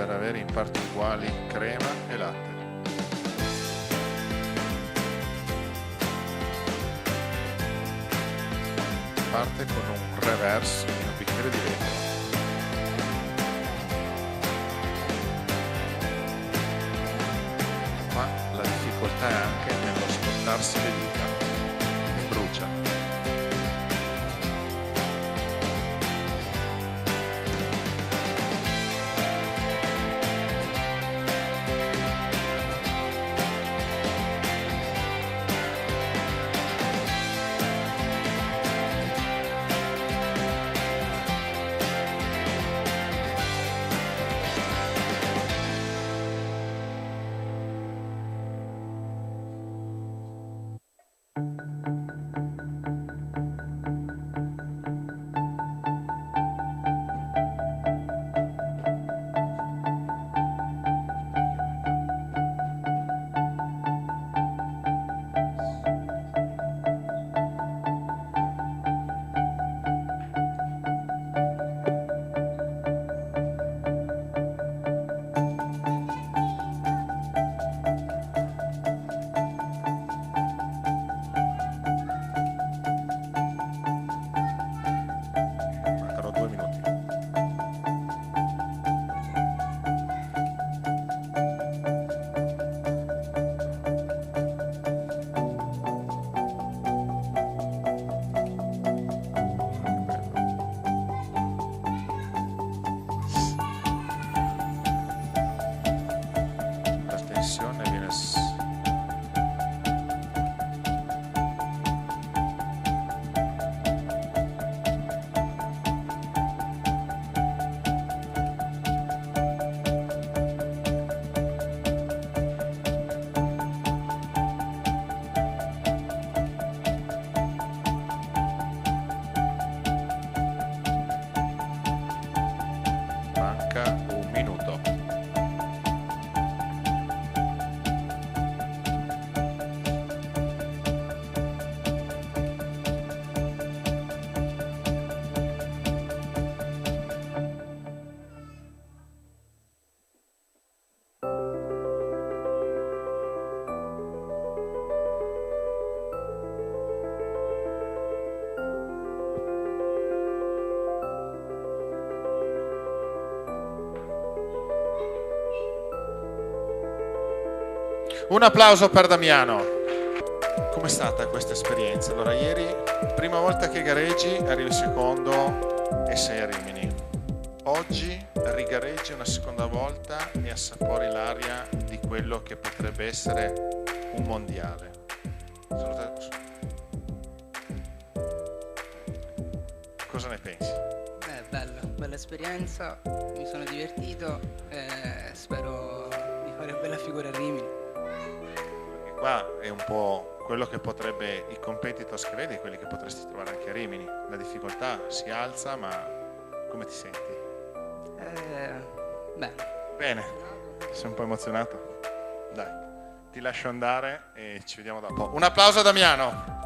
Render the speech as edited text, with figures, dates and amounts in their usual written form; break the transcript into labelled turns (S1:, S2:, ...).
S1: per avere in parti uguali crema e latte. Parte con un reverse in un bicchiere di vetro. Ma la difficoltà è anche nello scottarsi le dita. Brucia. Mancano 2 minuti. La tensione viene manca 1 minuto. Un applauso per Damiano. Com'è stata questa esperienza? Allora, ieri, prima volta che gareggi, arrivi secondo e sei a Rimini. Oggi rigareggi una seconda volta e assapori l'aria di quello che potrebbe essere un mondiale. Cosa ne pensi?
S2: Bella esperienza, mi sono divertito e spero di fare bella figura a Rimini.
S1: Perché qua è un po' quello che potrebbe, i competitors che vedi, quelli che potresti trovare anche a Rimini. La difficoltà si alza, ma come ti senti?
S2: Bene.
S1: Bene, sei un po' emozionato? Dai, ti lascio andare e ci vediamo dopo. Un applauso a Damiano!